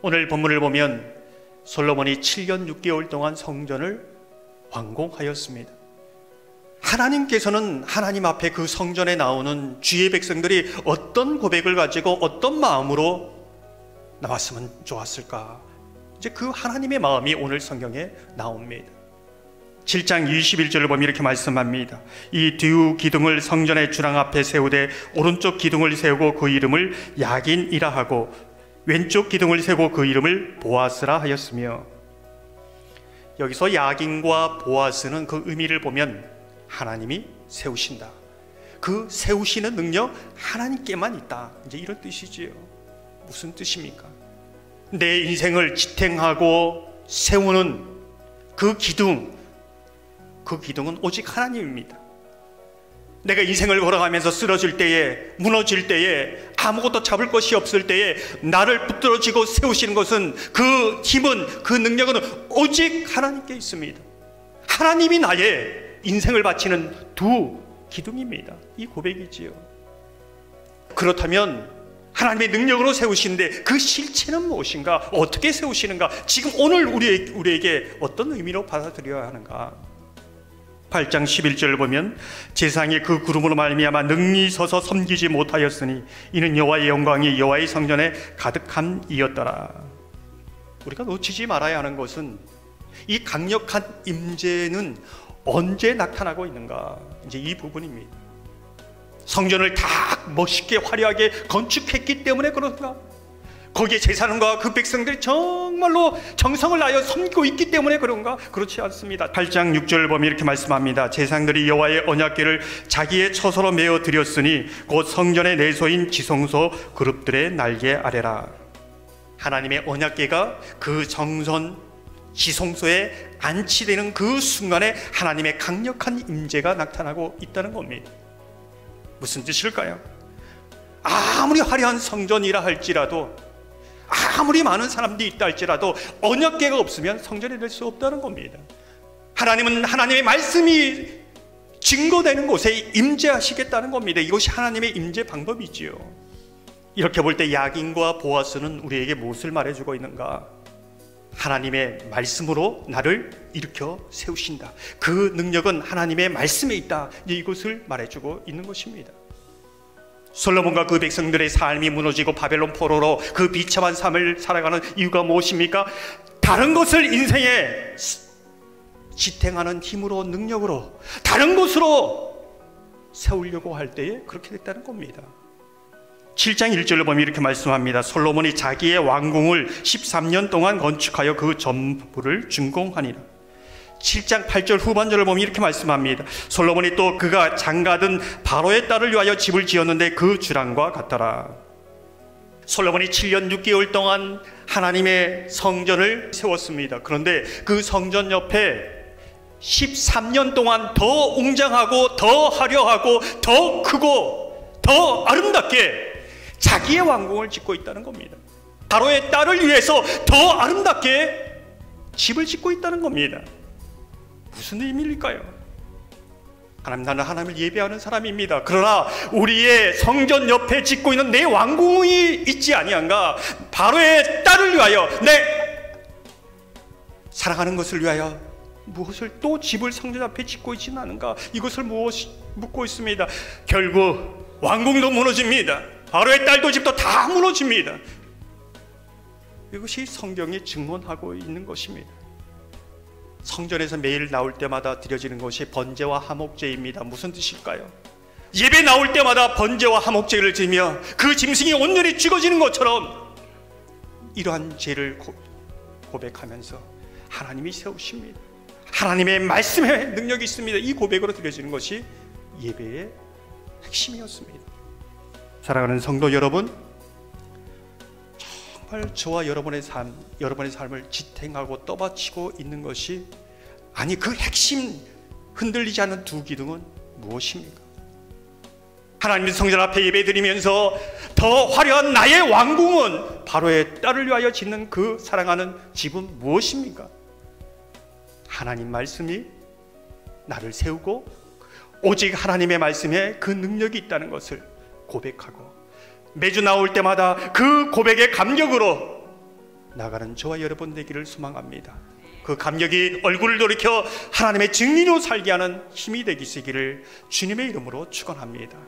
오늘 본문을 보면 솔로몬이 7년 6개월 동안 성전을 완공하였습니다. 하나님께서는 하나님 앞에 그 성전에 나오는 주의 백성들이 어떤 고백을 가지고 어떤 마음으로 나왔으면 좋았을까? 이제 그 하나님의 마음이 오늘 성경에 나옵니다. 7장 21절을 보면 이렇게 말씀합니다. 이 두 기둥을 성전의 주랑 앞에 세우되 오른쪽 기둥을 세우고 그 이름을 야긴이라 하고 왼쪽 기둥을 세우고 그 이름을 보아스라 하였으며, 여기서 야긴과 보아스는 그 의미를 보면 하나님이 세우신다, 그 세우시는 능력 하나님께만 있다, 이제 이런 뜻이지요. 무슨 뜻입니까? 내 인생을 지탱하고 세우는 그 기둥은 오직 하나님입니다. 내가 인생을 걸어가면서 쓰러질 때에, 무너질 때에, 아무것도 잡을 것이 없을 때에 나를 붙들어지고 세우시는 것은, 그 힘은, 그 능력은 오직 하나님께 있습니다. 하나님이 나의 인생을 바치는 두 기둥입니다. 이 고백이지요. 그렇다면 하나님의 능력으로 세우시는데 그 실체는 무엇인가? 어떻게 세우시는가? 지금 오늘 우리에게 어떤 의미로 받아들여야 하는가? 8장 11절을 보면 제사장이 그 구름으로 말미암아 능히 서서 섬기지 못하였으니 이는 여호와의 영광이 여호와의 성전에 가득함이었더라. 우리가 놓치지 말아야 하는 것은 이 강력한 임재는 언제 나타나고 있는가? 이제 이 부분입니다. 성전을 다 멋있게 화려하게 건축했기 때문에 그런가? 거기에 제사장과 그 백성들이 정말로 정성을 다하여 섬기고 있기 때문에 그런가? 그렇지 않습니다. 8장 6절을 보면 이렇게 말씀합니다. 제사장들이 여호와의 언약궤를 자기의 처소로 메어 드렸으니 곧 성전의 내소인 지성소 그룹들의 날개 아래라. 하나님의 언약궤가 그 정선 지성소에 안치되는 그 순간에 하나님의 강력한 임재가 나타나고 있다는 겁니다. 무슨 뜻일까요? 아무리 화려한 성전이라 할지라도, 아무리 많은 사람들이 있다 할지라도 언약궤가 없으면 성전이 될 수 없다는 겁니다. 하나님은 하나님의 말씀이 증거되는 곳에 임재하시겠다는 겁니다. 이것이 하나님의 임재 방법이지요. 이렇게 볼 때 야긴과 보아스는 우리에게 무엇을 말해주고 있는가? 하나님의 말씀으로 나를 일으켜 세우신다, 그 능력은 하나님의 말씀에 있다, 이것을 말해주고 있는 것입니다. 솔로몬과 그 백성들의 삶이 무너지고 바벨론 포로로 그 비참한 삶을 살아가는 이유가 무엇입니까? 다른 것을 인생에 지탱하는 힘으로, 능력으로 다른 곳으로 세우려고 할 때에 그렇게 됐다는 겁니다. 7장 1절을 보면 이렇게 말씀합니다. 솔로몬이 자기의 왕궁을 13년 동안 건축하여 그 전부를 준공하니라. 7장 8절 후반절을 보면 이렇게 말씀합니다. 솔로몬이 또 그가 장가든 바로의 딸을 위하여 집을 지었는데 그 주랑과 같더라. 솔로몬이 7년 6개월 동안 하나님의 성전을 세웠습니다. 그런데 그 성전 옆에 13년 동안 더 웅장하고 더 화려하고 더 크고 더 아름답게 자기의 왕궁을 짓고 있다는 겁니다. 바로의 딸을 위해서 더 아름답게 집을 짓고 있다는 겁니다. 무슨 의미일까요? 나는 하나님을 예배하는 사람입니다. 그러나 우리의 성전 옆에 짓고 있는 내 왕궁이 있지 아니한가? 바로의 딸을 위하여, 내 사랑하는 것을 위하여 무엇을 또 집을 성전 앞에 짓고 있지는 않은가? 이것을 묻고 있습니다. 결국 왕궁도 무너집니다. 바로의 딸도 집도 다 무너집니다. 이것이 성경이 증언하고 있는 것입니다. 성전에서 매일 나올 때마다 드려지는 것이 번제와 화목제입니다. 무슨 뜻일까요? 예배 나올 때마다 번제와 화목제를 지며 그 짐승이 온전히 죽어지는 것처럼 이러한 죄를 고백하면서 하나님이 세우십니다. 하나님의 말씀에 능력이 있습니다. 이 고백으로 드려지는 것이 예배의 핵심이었습니다. 사랑하는 성도 여러분, 정말 저와 여러분의 삶을 지탱하고 떠받치고 있는 것이, 아니 그 핵심, 흔들리지 않는 두 기둥은 무엇입니까? 하나님의 성전 앞에 예배드리면서 더 화려한 나의 왕궁은 바로의 딸을 위하여 짓는 그 사랑하는 집은 무엇입니까? 하나님 말씀이 나를 세우고 오직 하나님의 말씀에 그 능력이 있다는 것을 고백하고 매주 나올 때마다 그 고백의 감격으로 나가는 저와 여러분 되기를 소망합니다. 그 감격이 얼굴을 돌이켜 하나님의 증인으로 살게 하는 힘이 되시기를 주님의 이름으로 축원합니다.